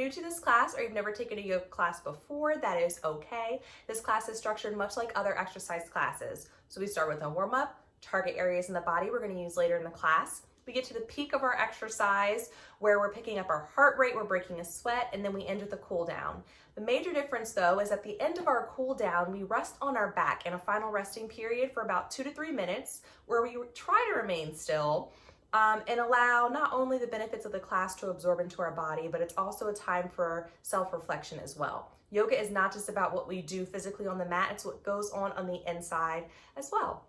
new to this class or you've never taken a yoga class before, that is okay. This class is structured much like other exercise classes. So we start with a warm-up, target areas in the body we're going to use later in the class. We get to the peak of our exercise where we're picking up our heart rate, we're breaking a sweat, and then we end with a cool down. The major difference though is at the end of our cool down, we rest on our back in a final resting period for about 2 to 3 minutes where we try to remain still and allow not only the benefits of the class to absorb into our body, but it's also a time for self-reflection as well. Yoga is not just about what we do physically on the mat, it's what goes on the inside as well.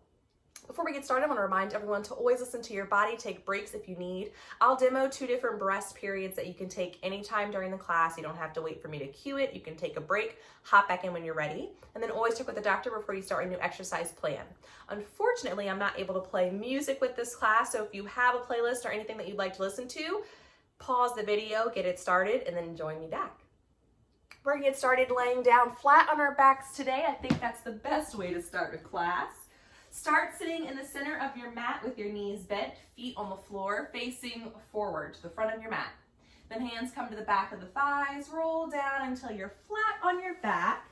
Before we get started, I want to remind everyone to always listen to your body, take breaks if you need. I'll demo 2 different rest periods that you can take anytime during the class. You don't have to wait for me to cue it. You can take a break, hop back in when you're ready, and then always check with the doctor before you start a new exercise plan. Unfortunately, I'm not able to play music with this class, so if you have a playlist or anything that you'd like to listen to, pause the video, get it started, and then join me back. We're going to get started laying down flat on our backs today. I think that's the best way to start a class. Start sitting in the center of your mat with your knees bent, feet on the floor, facing forward to the front of your mat. Then hands come to the back of the thighs, roll down until you're flat on your back.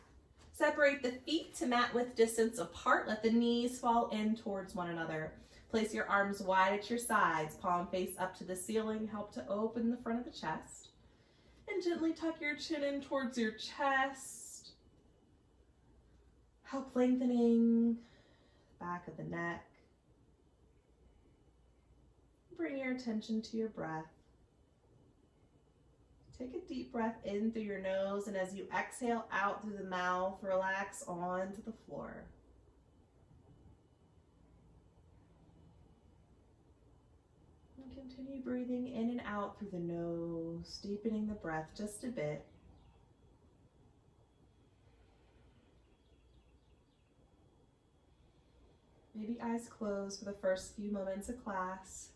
Separate the feet to mat width distance apart. Let the knees fall in towards one another. Place your arms wide at your sides, palm face up to the ceiling. Help to open the front of the chest. And gently tuck your chin in towards your chest. Help lengthening back of the neck. Bring your attention to your breath. Take a deep breath in through your nose, and as you exhale out through the mouth, relax onto the floor. And continue breathing in and out through the nose, deepening the breath just a bit. Maybe eyes closed for the first few moments of class.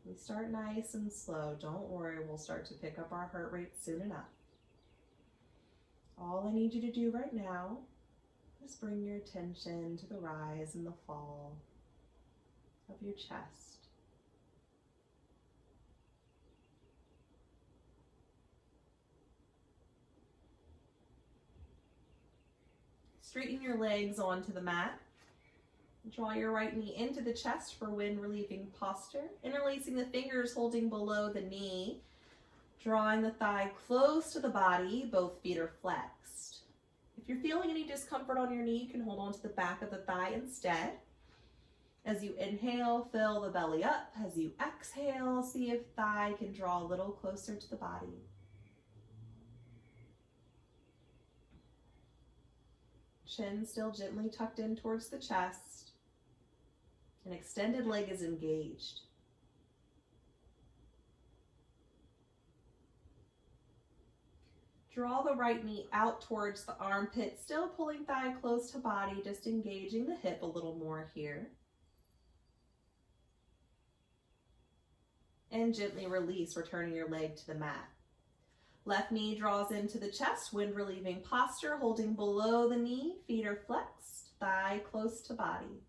We start nice and slow. Don't worry, we'll start to pick up our heart rate soon enough. All I need you to do right now is bring your attention to the rise and the fall of your chest. Straighten your legs onto the mat. Draw your right knee into the chest for wind relieving posture. Interlacing the fingers holding below the knee. Drawing the thigh close to the body, both feet are flexed. If you're feeling any discomfort on your knee, you can hold on to the back of the thigh instead. As you inhale, fill the belly up. As you exhale, see if thigh can draw a little closer to the body. Chin still gently tucked in towards the chest. An extended leg is engaged. Draw the right knee out towards the armpit, still pulling thigh close to body, just engaging the hip a little more here. And gently release, returning your leg to the mat. Left knee draws into the chest, wind relieving posture, holding below the knee, feet are flexed, thigh close to body.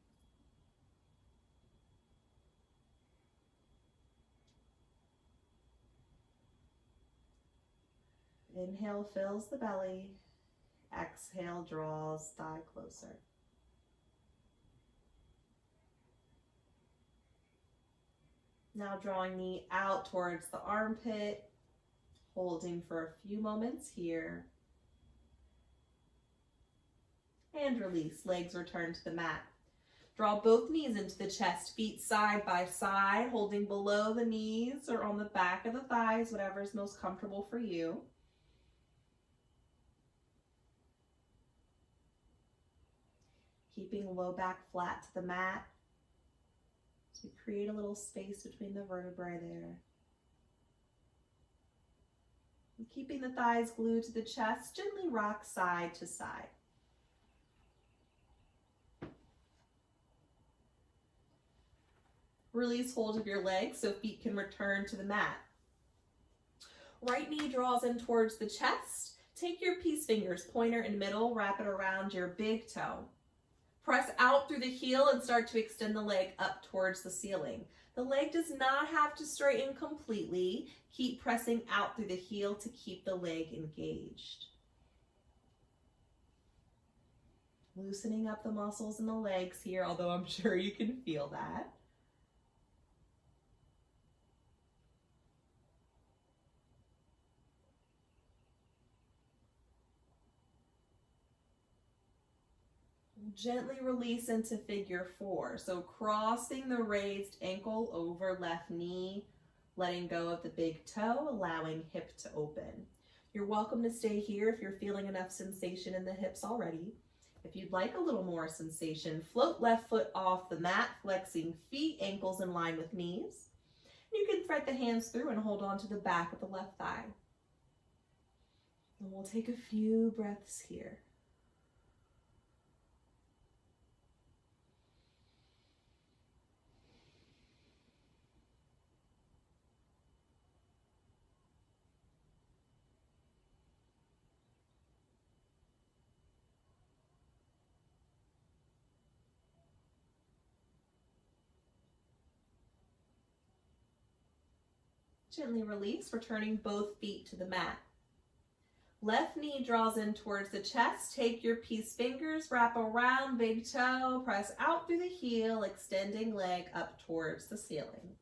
Inhale fills the belly, exhale draws thigh closer. Now drawing knee out towards the armpit, holding for a few moments here. And release, legs return to the mat. Draw both knees into the chest, feet side by side, holding below the knees or on the back of the thighs, whatever is most comfortable for you. Keeping low back flat to the mat. So we create a little space between the vertebrae there. And keeping the thighs glued to the chest, gently rock side to side. Release hold of your legs so feet can return to the mat. Right knee draws in towards the chest. Take your peace fingers, pointer and middle, wrap it around your big toe. Press out through the heel and start to extend the leg up towards the ceiling. The leg does not have to straighten completely. Keep pressing out through the heel to keep the leg engaged. Loosening up the muscles in the legs here, although I'm sure you can feel that. Gently release into figure 4. So crossing the raised ankle over left knee, letting go of the big toe, allowing hip to open. You're welcome to stay here if you're feeling enough sensation in the hips already. If you'd like a little more sensation, float left foot off the mat, flexing feet, ankles in line with knees. You can thread the hands through and hold on to the back of the left thigh. And we'll take a few breaths here. Gently release, returning both feet to the mat. Left knee draws in towards the chest. Take your peace fingers, wrap around big toe, press out through the heel, extending leg up towards the ceiling.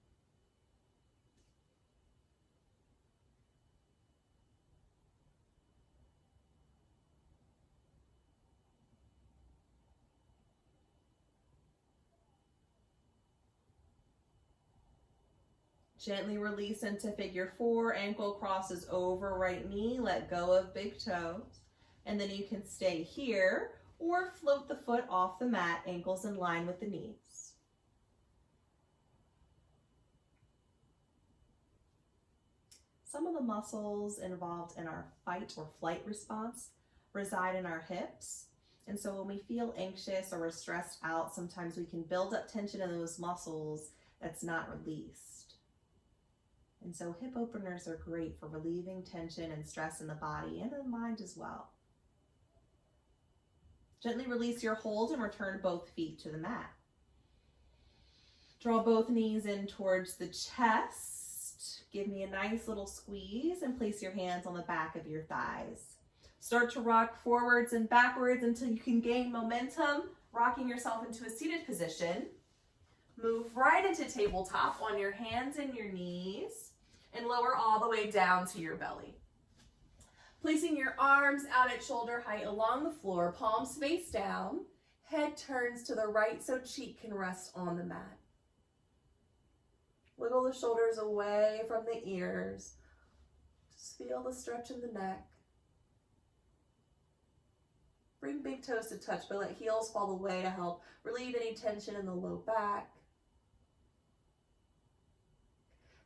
Gently release into figure 4, ankle crosses over right knee, let go of big toes. And then you can stay here or float the foot off the mat, ankles in line with the knees. Some of the muscles involved in our fight or flight response reside in our hips. And so when we feel anxious or we're stressed out, sometimes we can build up tension in those muscles that's not released. And so hip openers are great for relieving tension and stress in the body and in the mind as well. Gently release your hold and return both feet to the mat. Draw both knees in towards the chest. Give me a nice little squeeze and place your hands on the back of your thighs. Start to rock forwards and backwards until you can gain momentum, rocking yourself into a seated position. Move right into tabletop on your hands and your knees and lower all the way down to your belly. Placing your arms out at shoulder height along the floor, palms face down, head turns to the right so cheek can rest on the mat. Wiggle the shoulders away from the ears. Just feel the stretch in the neck. Bring big toes to touch, but let heels fall away to help relieve any tension in the low back.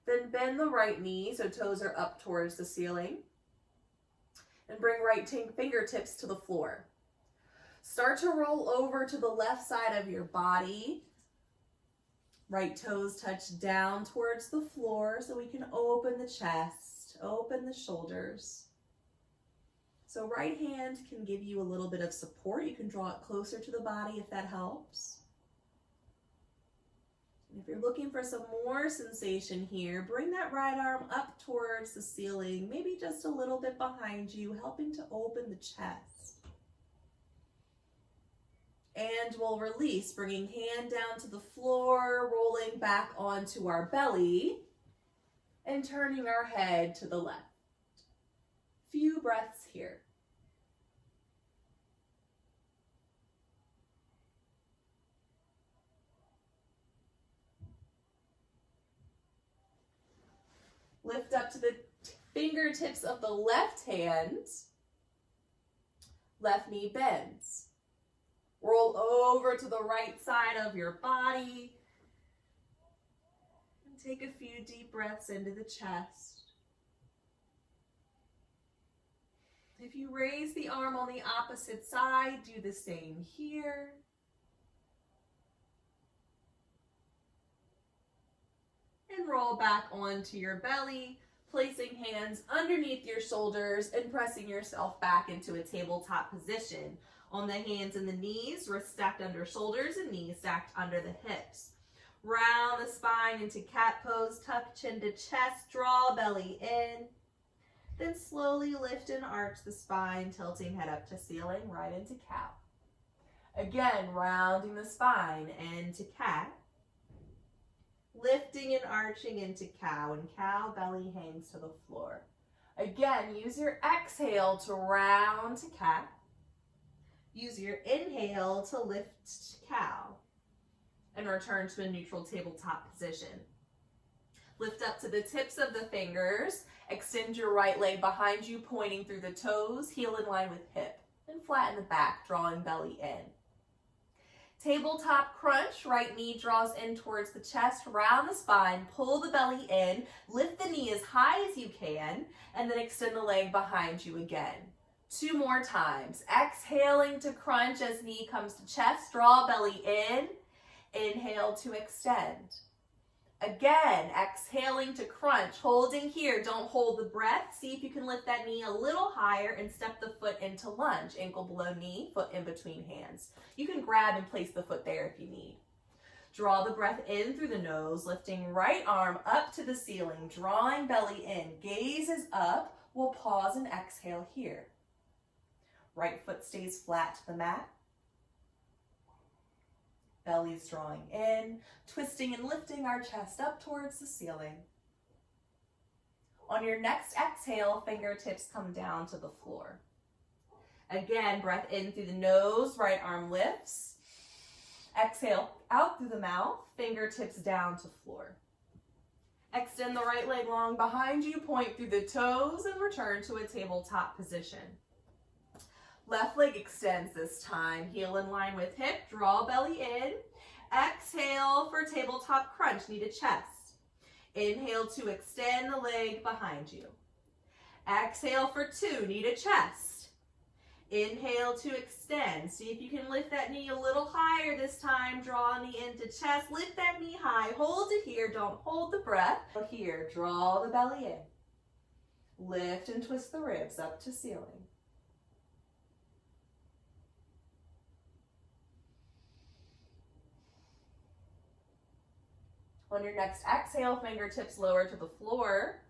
Then bend the right knee so toes are up towards the ceiling. And bring right fingertips to the floor. Start to roll over to the left side of your body. Right toes touch down towards the floor so we can open the chest, open the shoulders. So right hand can give you a little bit of support. You can draw it closer to the body if that helps. And if you're looking for some more sensation here, bring that right arm up towards the ceiling, maybe just a little bit behind you, helping to open the chest. And we'll release, bringing hand down to the floor, rolling back onto our belly, and turning our head to the left. Few breaths here. Lift up to the fingertips of the left hand. Left knee bends. Roll over to the right side of your body. And take a few deep breaths into the chest. If you raise the arm on the opposite side, do the same here. And roll back onto your belly, placing hands underneath your shoulders and pressing yourself back into a tabletop position. On the hands and the knees, wrists stacked under shoulders and knees stacked under the hips. Round the spine into cat pose, tuck chin to chest, draw belly in. Then slowly lift and arch the spine, tilting head up to ceiling, right into cow. Again, rounding the spine into cat. Lifting and arching into cow, and cow belly hangs to the floor. Again, use your exhale to round to cat. Use your inhale to lift cow. And return to a neutral tabletop position. Lift up to the tips of the fingers. Extend your right leg behind you, pointing through the toes, heel in line with hip. And flatten the back, drawing belly in. Tabletop crunch, right knee draws in towards the chest, round the spine, pull the belly in, lift the knee as high as you can, and then extend the leg behind you again. 2 more times. Exhaling to crunch as knee comes to chest, draw belly in, inhale to extend. Again, exhaling to crunch, holding here, don't hold the breath. See if you can lift that knee a little higher and step the foot into lunge. Ankle below knee, foot in between hands. You can grab and place the foot there if you need. Draw the breath in through the nose, lifting right arm up to the ceiling, drawing belly in. Gaze is up. We'll pause and exhale here. Right foot stays flat to the mat. Belly's drawing in, twisting and lifting our chest up towards the ceiling. On your next exhale, fingertips come down to the floor. Again, breath in through the nose, right arm lifts. Exhale out through the mouth, fingertips down to floor. Extend the right leg long behind you, point through the toes, and return to a tabletop position. Left leg extends this time, heel in line with hip, draw belly in. Exhale for tabletop crunch, knee to chest. Inhale to extend the leg behind you. Exhale for 2, knee to chest. Inhale to extend. See if you can lift that knee a little higher this time. Draw knee into chest, lift that knee high. Hold it here, don't hold the breath. Here, draw the belly in. Lift and twist the ribs up to ceiling. On your next exhale, fingertips lower to the floor.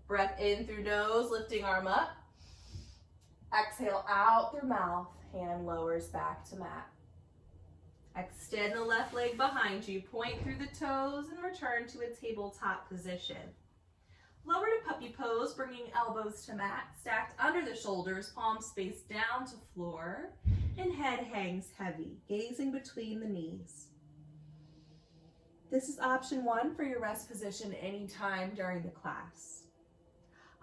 Breath in through nose, lifting arm up. Exhale out through mouth, hand lowers back to mat. Extend the left leg behind you, point through the toes, and return to a tabletop position. Lower to puppy pose, bringing elbows to mat, stacked under the shoulders, palms face down to floor, and head hangs heavy, gazing between the knees. This is option 1 for your rest position anytime during the class.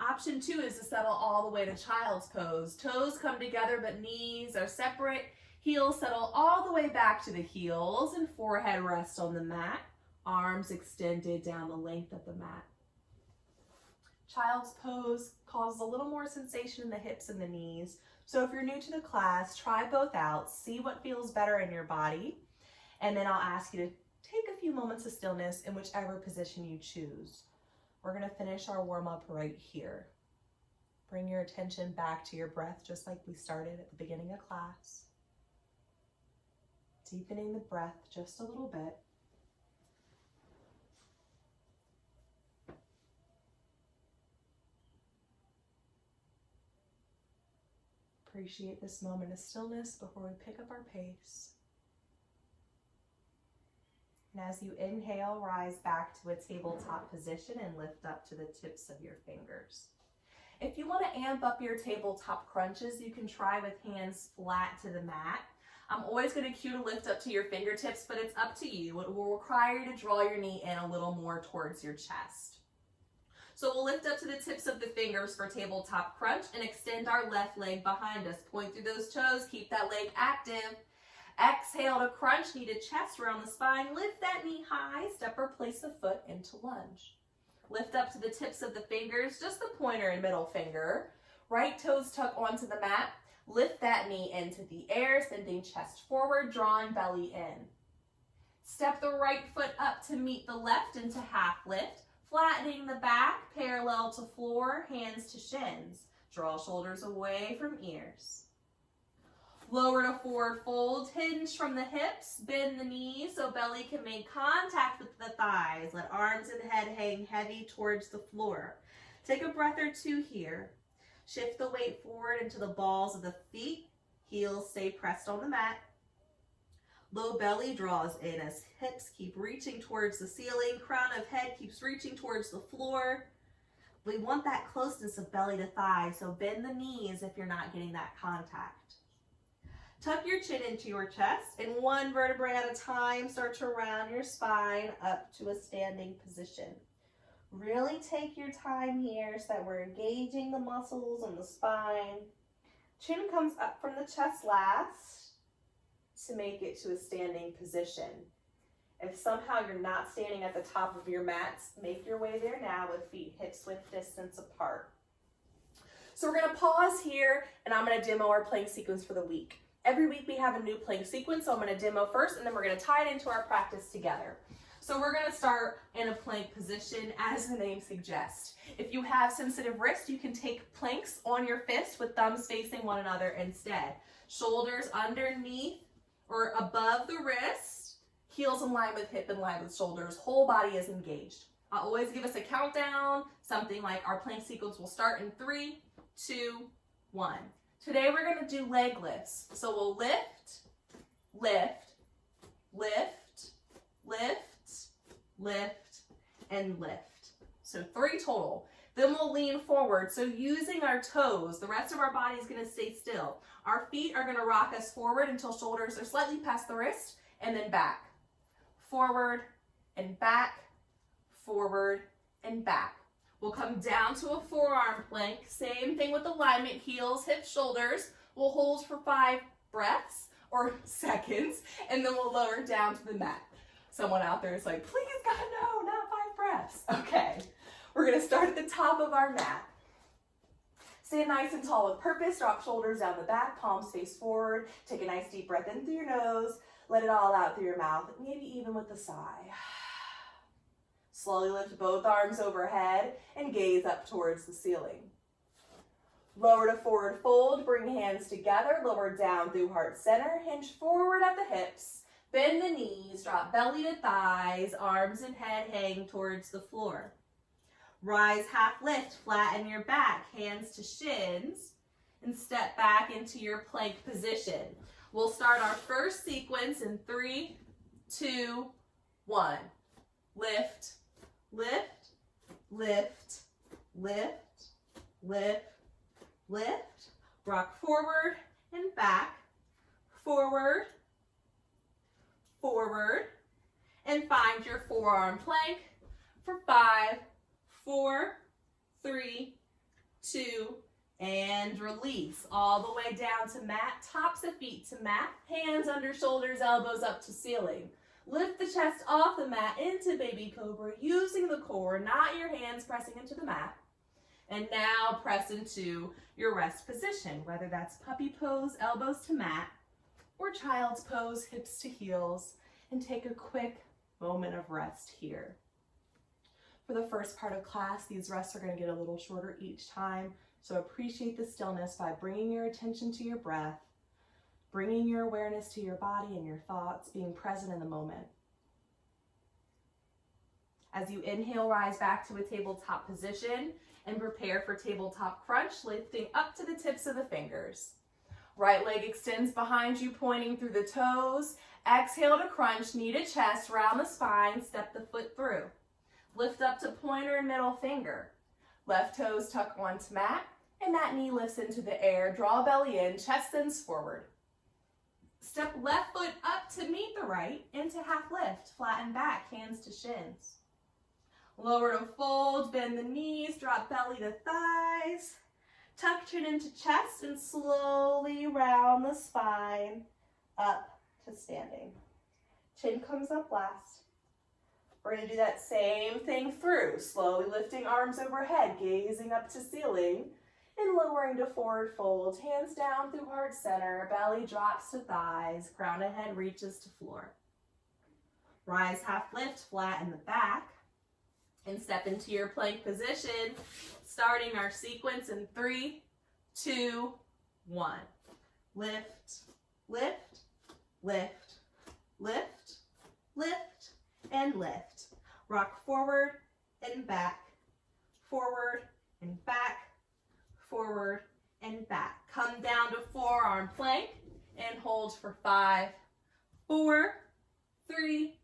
Option 2 is to settle all the way to child's pose. Toes come together but knees are separate. Heels settle all the way back to the heels and forehead rest on the mat. Arms extended down the length of the mat. Child's pose causes a little more sensation in the hips and the knees. So if you're new to the class, try both out. See what feels better in your body. And then I'll ask you to take a few moments of stillness in whichever position you choose. We're going to finish our warm-up right here. Bring your attention back to your breath just like we started at the beginning of class. Deepening the breath just a little bit. Appreciate this moment of stillness before we pick up our pace. And as you inhale, rise back to a tabletop position and lift up to the tips of your fingers. If you want to amp up your tabletop crunches, you can try with hands flat to the mat. I'm always going to cue to lift up to your fingertips, but it's up to you. It will require you to draw your knee in a little more towards your chest. So we'll lift up to the tips of the fingers for tabletop crunch and extend our left leg behind us. Point through those toes, keep that leg active. Exhale to crunch, knee to chest, around the spine. Lift that knee high, step or place the foot into lunge. Lift up to the tips of the fingers, just the pointer and middle finger. Right toes tuck onto the mat. Lift that knee into the air, sending chest forward, drawing belly in. Step the right foot up to meet the left into half lift, flattening the back, parallel to floor, hands to shins. Draw shoulders away from ears. Lower to forward fold, hinge from the hips, bend the knees so belly can make contact with the thighs. Let arms and head hang heavy towards the floor. Take a breath or two here. Shift the weight forward into the balls of the feet. Heels stay pressed on the mat. Low belly draws in as hips keep reaching towards the ceiling. Crown of head keeps reaching towards the floor. We want that closeness of belly to thigh, so bend the knees if you're not getting that contact. Tuck your chin into your chest, and one vertebrae at a time, start to round your spine up to a standing position. Really take your time here so that we're engaging the muscles in the spine. Chin comes up from the chest last to make it to a standing position. If somehow you're not standing at the top of your mats, make your way there now with feet hip-width distance apart. So we're going to pause here, and I'm going to demo our plank sequence for the week. Every week we have a new plank sequence, so I'm going to demo first, and then we're going to tie it into our practice together. So we're going to start in a plank position, as the name suggests. If you have sensitive wrists, you can take planks on your fists with thumbs facing one another instead. Shoulders underneath or above the wrist, heels in line with hip, in line with shoulders, whole body is engaged. I'll always give us a countdown, something like our plank sequence will start in 3, 2, 1. Today we're going to do leg lifts. So we'll lift, lift, lift, lift, lift, and lift. So 3 total. Then we'll lean forward. So using our toes, the rest of our body is going to stay still. Our feet are going to rock us forward until shoulders are slightly past the wrist, and then back. Forward and back, forward and back. We'll come down to a forearm plank. Same thing with alignment, heels, hips, shoulders. We'll hold for 5 breaths or seconds, and then we'll lower down to the mat. Someone out there is like, please God, no, not 5 breaths. Okay, we're gonna start at the top of our mat. Stand nice and tall with purpose. Drop shoulders down the back, palms face forward. Take a nice deep breath in through your nose. Let it all out through your mouth, maybe even with a sigh. Slowly lift both arms overhead and gaze up towards the ceiling. Lower to forward fold, bring hands together, lower down through heart center, hinge forward at the hips, bend the knees, drop belly to thighs, arms and head hang towards the floor. Rise half lift, flatten your back, hands to shins, and step back into your plank position. We'll start our first sequence in 3, 2, 1. Lift, lift, lift, lift, lift, lift. Rock forward and back, forward, forward, and find your forearm plank for 5, 4, 3, 2, and release. All the way down to mat, tops of feet to mat, hands under shoulders, elbows up to ceiling. Lift the chest off the mat into baby cobra, using the core, not your hands pressing into the mat. And now press into your rest position, whether that's puppy pose, elbows to mat, or child's pose, hips to heels, and take a quick moment of rest here. For the first part of class, these rests are going to get a little shorter each time, so appreciate the stillness by bringing your attention to your breath, bringing your awareness to your body and your thoughts, being present in the moment. As you inhale, rise back to a tabletop position and prepare for tabletop crunch, lifting up to the tips of the fingers. Right leg extends behind you, pointing through the toes. Exhale to crunch, knee to chest, round the spine, step the foot through. Lift up to pointer and middle finger. Left toes tuck onto mat, and that knee lifts into the air. Draw belly in, chest bends forward. Step left foot up to meet the right, into half lift. Flatten back, hands to shins. Lower to fold, bend the knees, drop belly to thighs. Tuck chin into chest and slowly round the spine up to standing. Chin comes up last. We're going to do that same thing through, slowly lifting arms overhead, gazing up to ceiling, and lowering to forward fold, hands down through heart center, belly drops to thighs, crown of head reaches to floor. Rise half lift, flatten the back, and step into your plank position, starting our sequence in 3, 2, 1. Lift, lift, lift, lift, lift, and lift. Rock forward and back, forward and back, forward and back. Come down to forearm plank and hold for 5, 4, 3,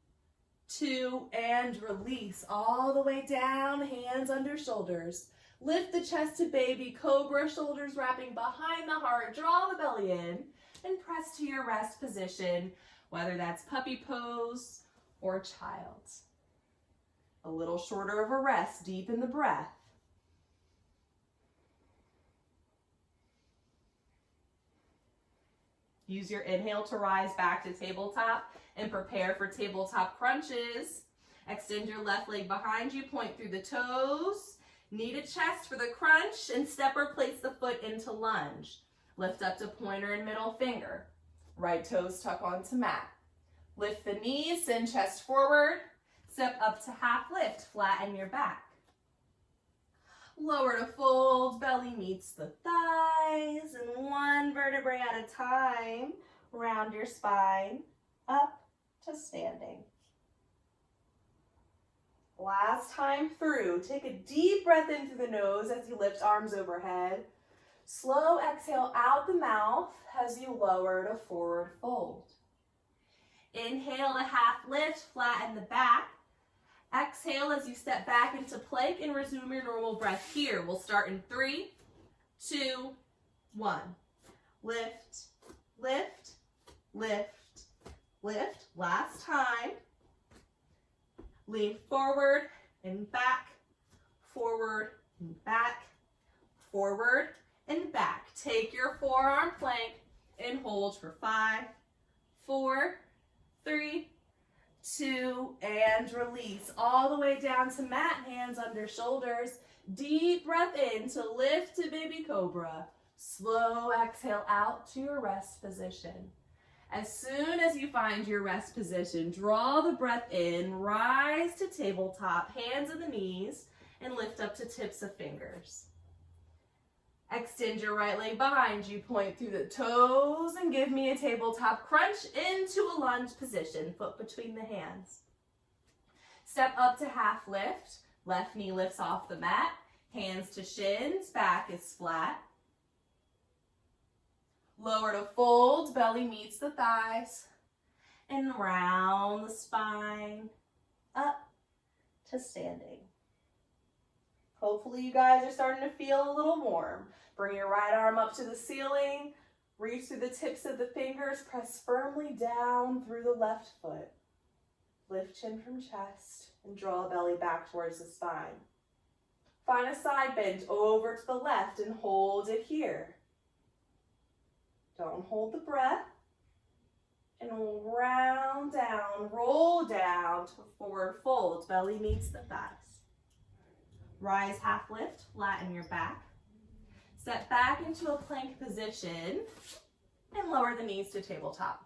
2, and release all the way down, hands under shoulders. Lift the chest to baby cobra, shoulders wrapping behind the heart. Draw the belly in and press to your rest position, whether that's puppy pose or child. A little shorter of a rest, deepen the breath. Use your inhale to rise back to tabletop and prepare for tabletop crunches. Extend your left leg behind you, point through the toes. Knee to chest for the crunch, and stepper place the foot into lunge. Lift up to pointer and middle finger. Right toes tuck onto mat. Lift the knees, send chest forward. Step up to half lift, flatten your back. Lower to fold, belly meets the thighs, and one vertebrae at a time. Round your spine, up to standing. Last time through, take a deep breath in through the nose as you lift arms overhead. Slow exhale out the mouth as you lower to forward fold. Inhale to half lift, flatten the back. Exhale as you step back into plank and resume your normal breath here. We'll start in 3, 2, 1. Lift, lift, lift, lift. Last time. Lean forward and back, forward and back, forward and back. Take your forearm plank and hold for 5, 4, 3, 2, and release. All the way down to mat, hands under shoulders. Deep breath in to lift to baby cobra. Slow exhale out to your rest position. As soon as you find your rest position, draw the breath in, rise to tabletop, hands on the knees, and lift up to tips of fingers. Extend your right leg behind you, point through the toes, and give me a tabletop crunch into a lunge position, foot between the hands. Step up to half lift, left knee lifts off the mat, hands to shins, back is flat. Lower to fold, belly meets the thighs, and round the spine, up to standing. Hopefully you guys are starting to feel a little warm. Bring your right arm up to the ceiling, reach through the tips of the fingers, press firmly down through the left foot. Lift chin from chest and draw belly back towards the spine. Find a side bend over to the left and hold it here. Don't hold the breath. And we'll round down, roll down to forward fold. Belly meets the thighs. Rise half lift, flatten your back. Step back into a plank position and lower the knees to tabletop.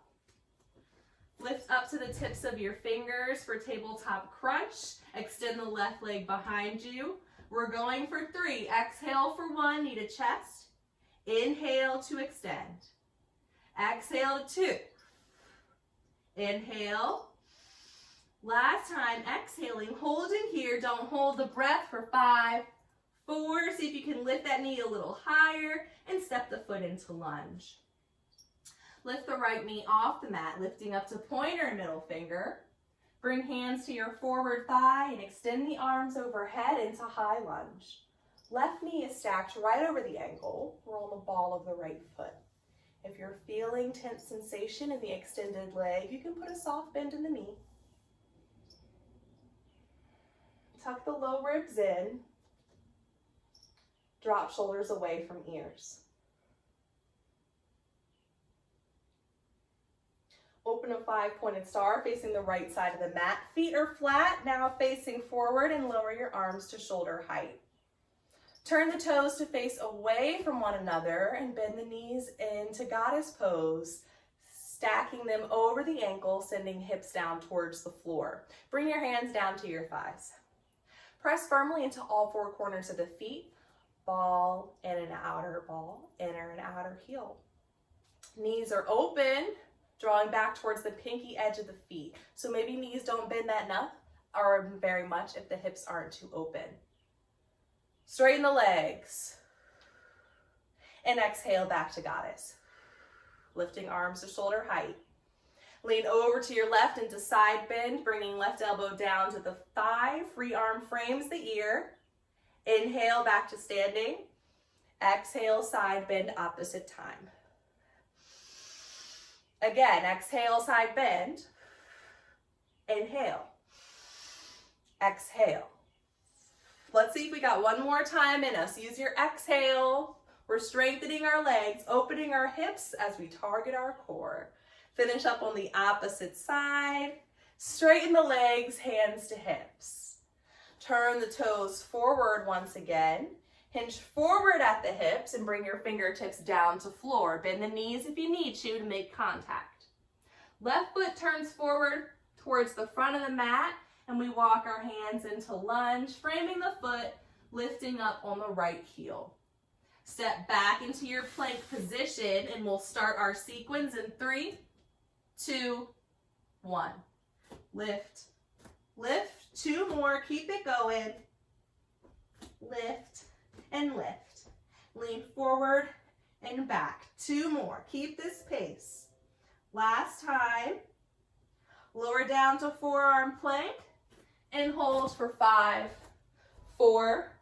Lift up to the tips of your fingers for tabletop crunch. Extend the left leg behind you. We're going for 3. Exhale for 1, knee to chest. Inhale to extend. Exhale to 2. Inhale. Last time, exhaling, holding here. Don't hold the breath for 5, 4. See if you can lift that knee a little higher and step the foot into lunge. Lift the right knee off the mat, lifting up to pointer and middle finger. Bring hands to your forward thigh and extend the arms overhead into high lunge. Left knee is stacked right over the ankle. We're on the ball of the right foot. If you're feeling tense sensation in the extended leg, you can put a soft bend in the knee. Tuck the low ribs in. Drop shoulders away from ears. Open a 5-pointed star facing the right side of the mat. Feet are flat, now facing forward, and lower your arms to shoulder height. Turn the toes to face away from one another and bend the knees into goddess pose, stacking them over the ankle, sending hips down towards the floor. Bring your hands down to your thighs. Press firmly into all 4 corners of the feet. Ball and an outer ball, inner and outer heel. Knees are open, drawing back towards the pinky edge of the feet. So maybe knees don't bend that enough or very much if the hips aren't too open. Straighten the legs. And exhale back to goddess. Lifting arms to shoulder height. Lean over to your left into side bend, bringing left elbow down to the thigh. Free arm frames the ear. Inhale back to standing. Exhale, side bend, opposite time. Again, exhale, side bend. Inhale. Exhale. Let's see if we got one more time in us. Use your exhale. We're strengthening our legs, opening our hips as we target our core. Finish up on the opposite side. Straighten the legs, hands to hips. Turn the toes forward once again. Hinge forward at the hips and bring your fingertips down to floor. Bend the knees if you need to make contact. Left foot turns forward towards the front of the mat and we walk our hands into lunge, framing the foot, lifting up on the right heel. Step back into your plank position and we'll start our sequence in 3, 2, 1. Lift, lift, 2 more, keep it going. Lift and lift. Lean forward and back. 2 more, keep this pace. Last time. Lower down to forearm plank and hold for 5, 4,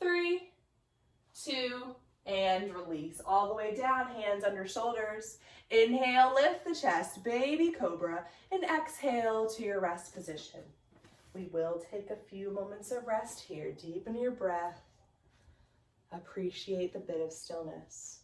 3, 2, and release. All the way down, hands under shoulders. Inhale, lift the chest, baby cobra, and exhale to your rest position. We will take a few moments of rest here. Deepen your breath. Appreciate the bit of stillness.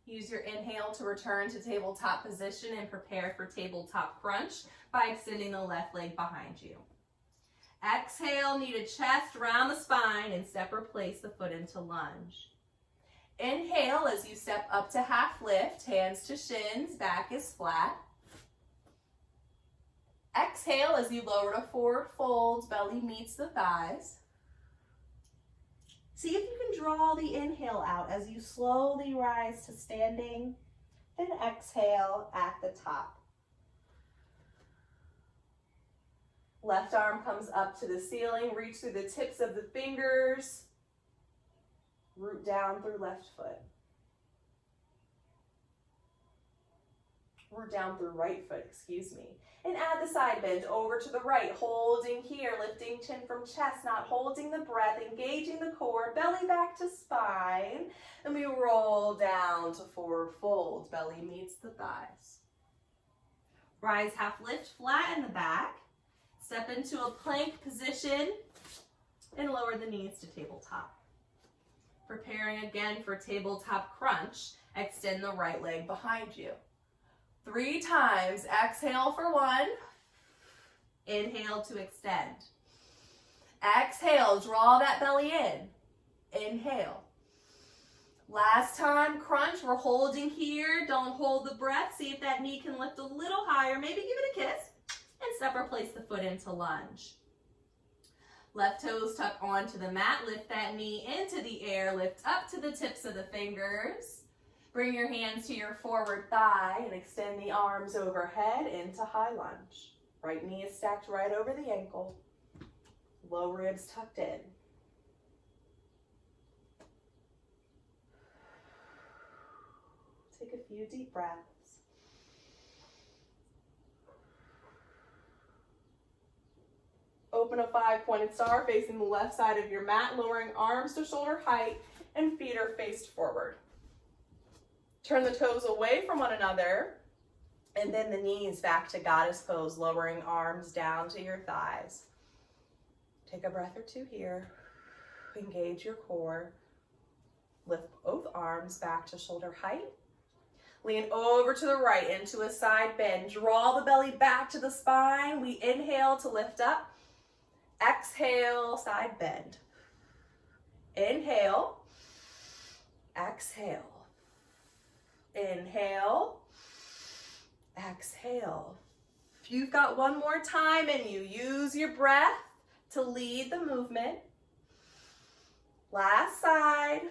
Use your inhale to return to tabletop position and prepare for tabletop crunch by extending the left leg behind you. Exhale, knee to chest, round the spine, and step or place the foot into lunge. Inhale as you step up to half lift, hands to shins, back is flat. Exhale as you lower to forward fold, belly meets the thighs. See if you can draw the inhale out as you slowly rise to standing, then exhale at the top. Left arm comes up to the ceiling, reach through the tips of the fingers, root down through left foot. Root down through right foot, and add the side bend over to the right, holding here, lifting chin from chest, not holding the breath, engaging the core, belly back to spine, and we roll down to forward fold, belly meets the thighs. Rise half lift, flatten the back, step into a plank position, and lower the knees to tabletop. Preparing again for tabletop crunch, extend the right leg behind you. 3 times, exhale for 1, inhale to extend. Exhale, draw that belly in, inhale. Last time, crunch, we're holding here, don't hold the breath, see if that knee can lift a little higher, maybe give it a kiss, and step or place the foot into lunge. Left toes tuck onto the mat, lift that knee into the air, lift up to the tips of the fingers. Bring your hands to your forward thigh and extend the arms overhead into high lunge. Right knee is stacked right over the ankle. Low ribs tucked in. Take a few deep breaths. Open a 5-pointed star facing the left side of your mat, lowering arms to shoulder height and feet are faced forward. Turn the toes away from one another and then the knees back to goddess pose, lowering arms down to your thighs. Take a breath or 2 here. Engage your core. Lift both arms back to shoulder height. Lean over to the right into a side bend. Draw the belly back to the spine. We inhale to lift up. Exhale, side bend. Inhale. Exhale. Inhale, exhale. If you've got one more time in you, use your breath to lead the movement. Last side.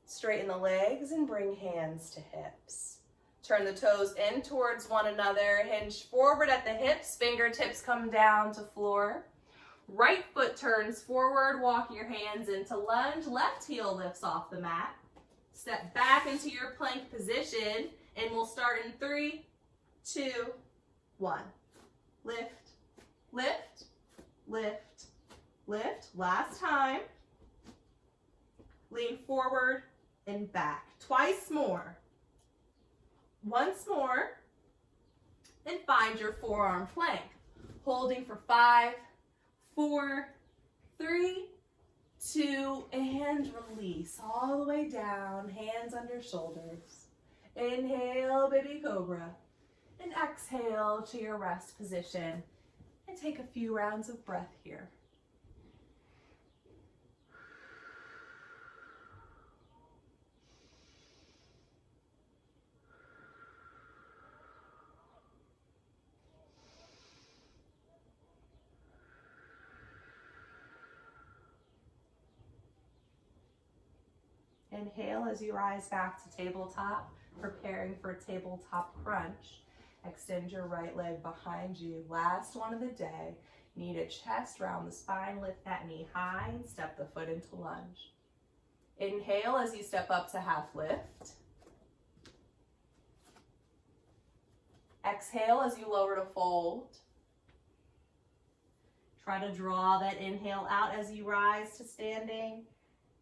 Straighten the legs and bring hands to hips. Turn the toes in towards one another. Hinge forward at the hips. Fingertips come down to floor. Right foot turns forward. Walk your hands into lunge. Left heel lifts off the mat. Step back into your plank position. And we'll start in 3, 2, 1. Lift, lift, lift, lift. Last time. Lean forward and back. Twice more. Once more. And find your forearm plank. Holding for 5, 4, 3, 2, and release. All the way down, hands under shoulders. Inhale, baby cobra. And exhale to your rest position. And take a few rounds of breath here. Inhale as you rise back to tabletop, preparing for tabletop crunch. Extend your right leg behind you. Last one of the day. Knee to chest, round the spine, lift that knee high, and step the foot into lunge. Inhale as you step up to half lift. Exhale as you lower to fold. Try to draw that inhale out as you rise to standing,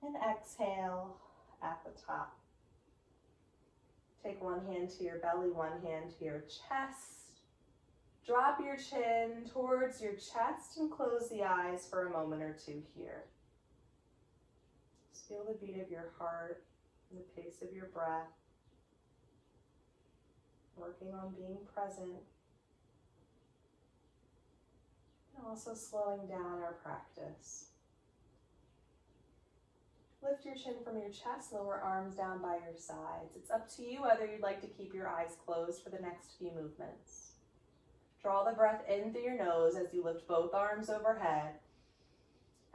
and exhale at the top. Take one hand to your belly, one hand to your chest. Drop your chin towards your chest and close the eyes for a moment or two here. Just feel the beat of your heart and the pace of your breath. Working on being present. And also slowing down our practice. Lift your chin from your chest, lower arms down by your sides. It's up to you whether you'd like to keep your eyes closed for the next few movements. Draw the breath in through your nose as you lift both arms overhead.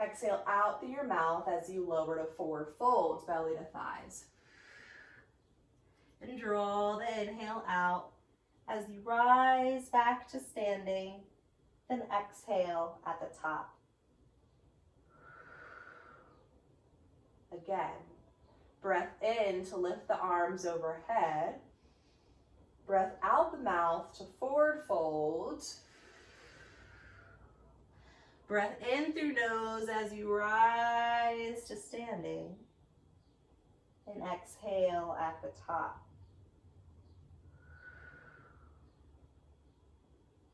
Exhale out through your mouth as you lower to forward fold, belly to thighs. And draw the inhale out as you rise back to standing, then exhale at the top. Again, breath in to lift the arms overhead. Breath out the mouth to forward fold. Breath in through nose as you rise to standing. And exhale at the top.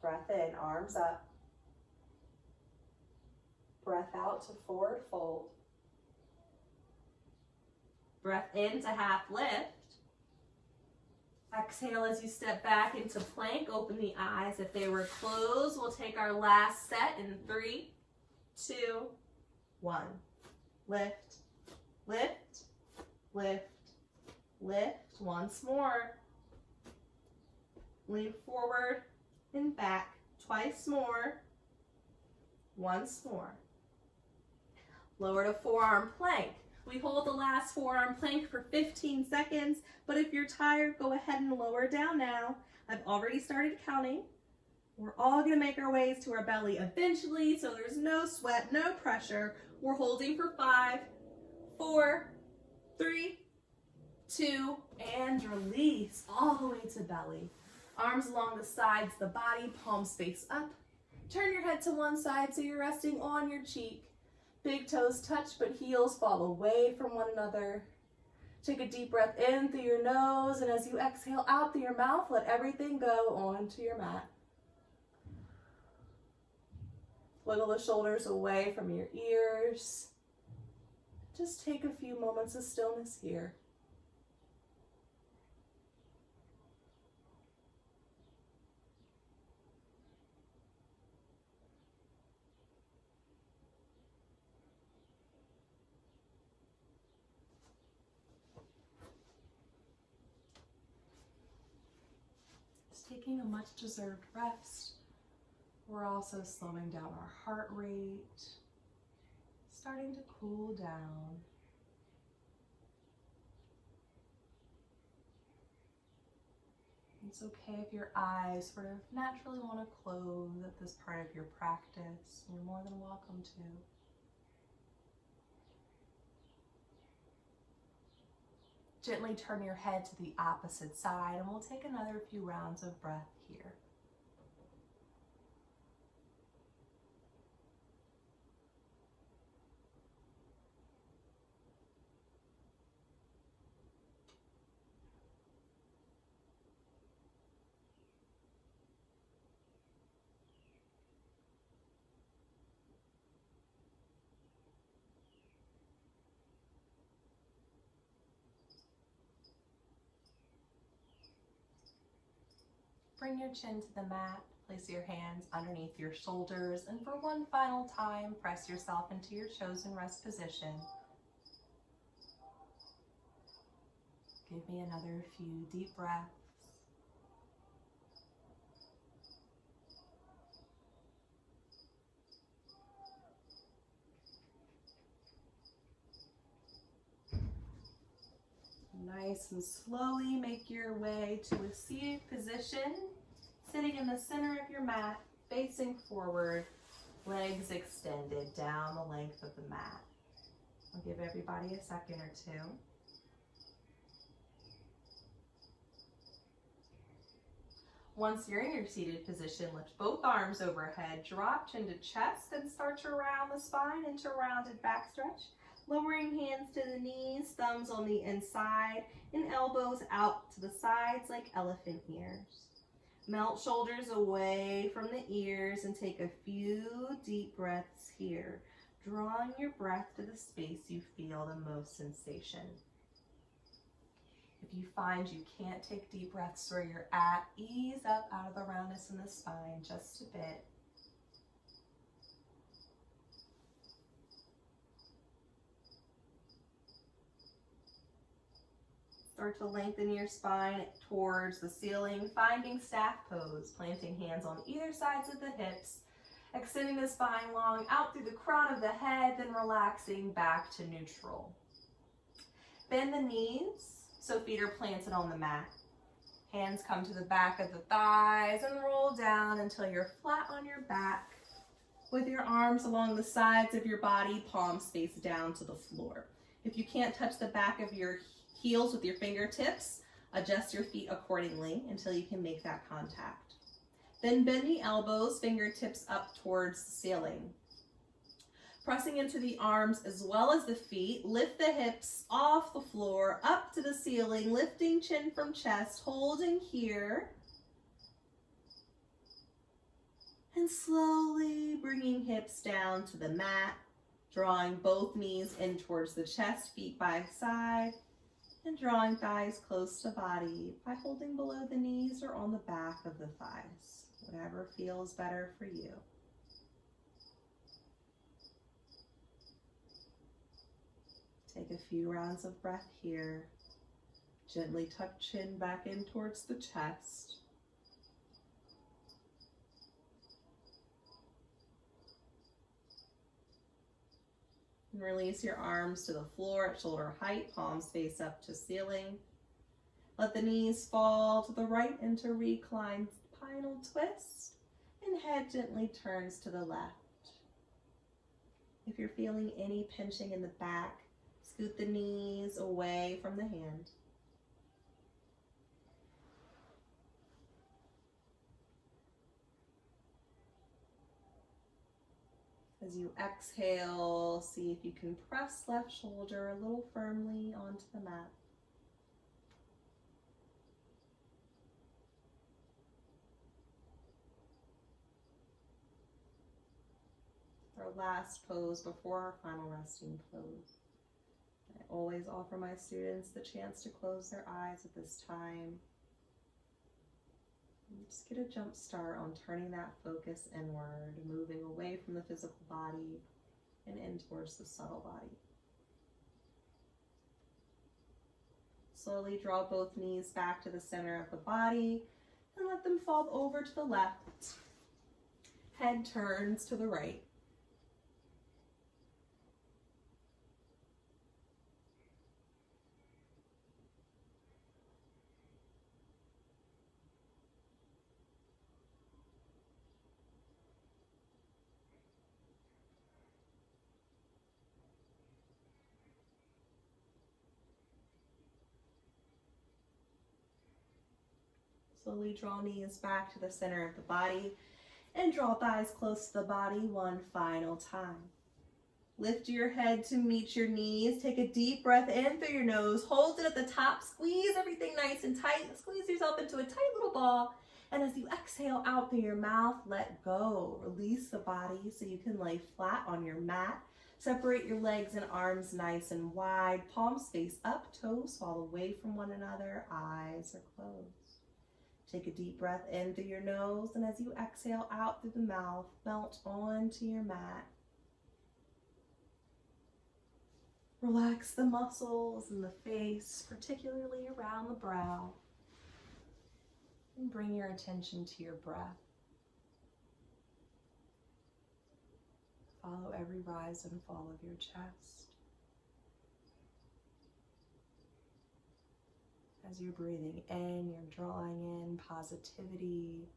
Breath in, arms up. Breath out to forward fold. Breath in to half lift. Exhale as you step back into plank. Open the eyes if they were closed. We'll take our last set in 3, 2, 1. Lift, lift, lift, lift. Once more. Lean forward and back. Twice more. Once more. Lower to forearm plank. We hold the last forearm plank for 15 seconds, but if you're tired, go ahead and lower down now. I've already started counting. We're all gonna make our ways to our belly eventually, so there's no sweat, no pressure. We're holding for 5, 4, 3, 2, and release all the way to belly. Arms along the sides of the body, palms face up. Turn your head to one side so you're resting on your cheek. Big toes touch, but heels fall away from one another. Take a deep breath in through your nose, and as you exhale out through your mouth, let everything go onto your mat. Wiggle the shoulders away from your ears. Just take a few moments of stillness here. taking a much deserved rest. We're also slowing down our heart rate, starting to cool down. It's okay if your eyes sort of naturally want to close at this part of your practice. You're more than welcome to. Gently turn your head to the opposite side, and we'll take another few rounds of breath here. Bring your chin to the mat, place your hands underneath your shoulders, and for one final time, press yourself into your chosen rest position. Give me another few deep breaths. Nice and slowly make your way to a seated position, sitting in the center of your mat, facing forward, legs extended down the length of the mat. I'll give everybody a second or two. Once you're in your seated position, lift both arms overhead, drop chin to chest, then start to round the spine into a rounded back stretch. Lowering hands to the knees, thumbs on the inside, and elbows out to the sides like elephant ears. Melt shoulders away from the ears and take a few deep breaths here, drawing your breath to the space you feel the most sensation. If you find you can't take deep breaths where you're at, ease up out of the roundness in the spine just a bit. Start to lengthen your spine towards the ceiling, finding staff pose, planting hands on either sides of the hips, extending the spine long out through the crown of the head, then relaxing back to neutral. Bend the knees so feet are planted on the mat. Hands come to the back of the thighs and roll down until you're flat on your back with your arms along the sides of your body, palms face down to the floor. If you can't touch the back of your heels with your fingertips, adjust your feet accordingly until you can make that contact. Then bend the elbows, fingertips up towards the ceiling. Pressing into the arms as well as the feet, lift the hips off the floor, up to the ceiling, lifting chin from chest, holding here. And slowly bringing hips down to the mat, drawing both knees in towards the chest, feet by side, and drawing thighs close to body by holding below the knees or on the back of the thighs, whatever feels better for you. Take a few rounds of breath here. Gently tuck chin back in towards the chest. And release your arms to the floor at shoulder height, palms face up to ceiling. Let the knees fall to the right into reclined spinal twist, and head gently turns to the left. If you're feeling any pinching in the back, scoot the knees away from the hand. As you exhale, see if you can press left shoulder a little firmly onto the mat. Our last pose before our final resting pose. I always offer my students the chance to close their eyes at this time. Just get a jump start on turning that focus inward, moving away from the physical body and in towards the subtle body. Slowly draw both knees back to the center of the body. and let them fall over to the left. Head turns to the right. Slowly draw knees back to the center of the body and draw thighs close to the body one final time. Lift your head to meet your knees. Take a deep breath in through your nose. Hold it at the top. Squeeze everything nice and tight. Squeeze yourself into a tight little ball. And as you exhale out through your mouth, let go. Release the body so you can lay flat on your mat. Separate your legs and arms nice and wide. Palms face up, toes fall away from one another. Eyes are closed. Take a deep breath in through your nose, and as you exhale out through the mouth, melt onto your mat. Relax the muscles in the face, particularly around the brow, and bring your attention to your breath. Follow every rise and fall of your chest. As you're breathing in, you're drawing in positivity.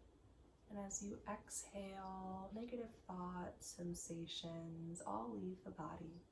And as you exhale, negative thoughts, sensations, all leave the body.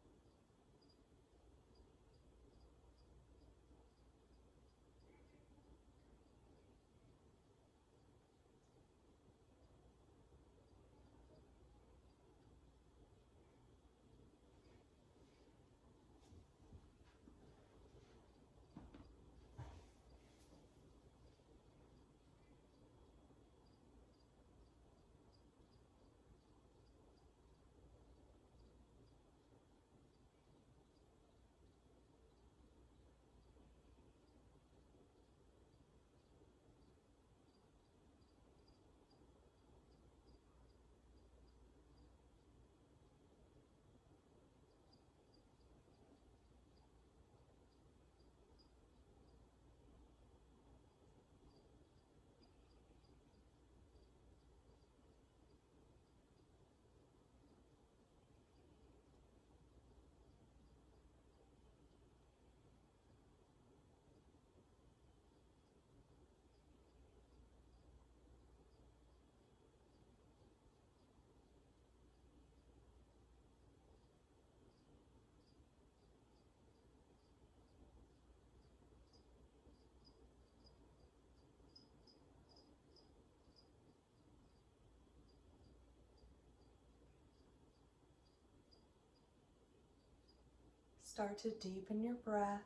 Start to deepen your breath.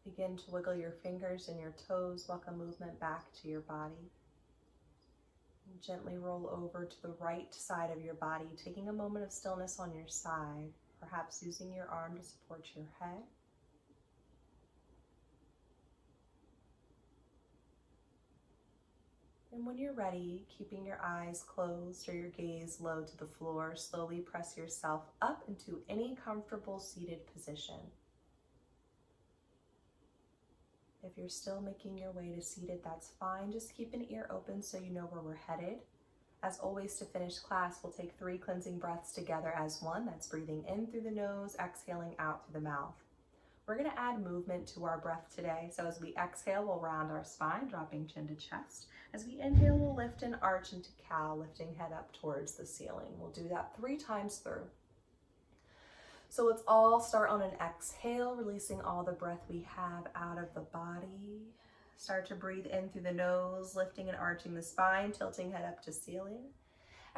Begin to wiggle your fingers and your toes. Welcome movement back to your body. And gently roll over to the right side of your body, taking a moment of stillness on your side, perhaps using your arm to support your head. And when you're ready, keeping your eyes closed or your gaze low to the floor, slowly press yourself up into any comfortable seated position. If you're still making your way to seated, that's fine. Just keep an ear open so you know where we're headed. As always, to finish class, we'll take 3 cleansing breaths together as one. That's breathing in through the nose, exhaling out through the mouth. We're going to add movement to our breath today. So as we exhale, we'll round our spine, dropping chin to chest. As we inhale, we'll lift and arch into cow, lifting head up towards the ceiling. We'll do that 3 times through. So let's all start on an exhale, releasing all the breath we have out of the body. Start to breathe in through the nose, lifting and arching the spine, tilting head up to ceiling.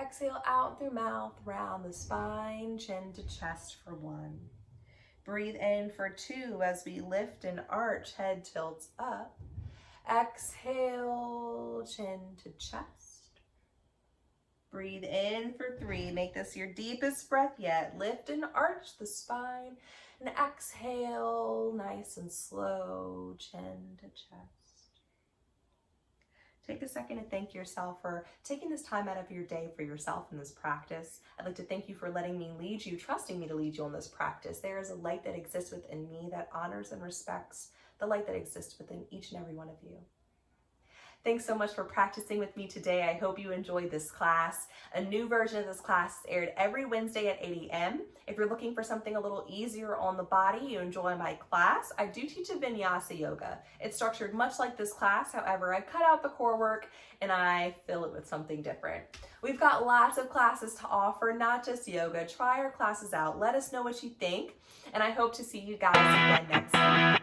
Exhale out through mouth, round the spine, chin to chest for 1. Breathe in for 2 as we lift and arch, head tilts up. Exhale, chin to chest. Breathe in for 3. Make this your deepest breath yet. Lift and arch the spine. And exhale, nice and slow, chin to chest. Take a second to thank yourself for taking this time out of your day for yourself in this practice. I'd like to thank you for letting me lead you, trusting me to lead you on this practice. There is a light that exists within me that honors and respects the light that exists within each and every one of you. Thanks so much for practicing with me today. I hope you enjoyed this class. A new version of this class is aired every Wednesday at 8 a.m. If you're looking for something a little easier on the body, you enjoy my class, I do teach a vinyasa yoga. It's structured much like this class, however, I cut out the core work and I fill it with something different. We've got lots of classes to offer, not just yoga. Try our classes out. Let us know what you think, and I hope to see you guys again next time.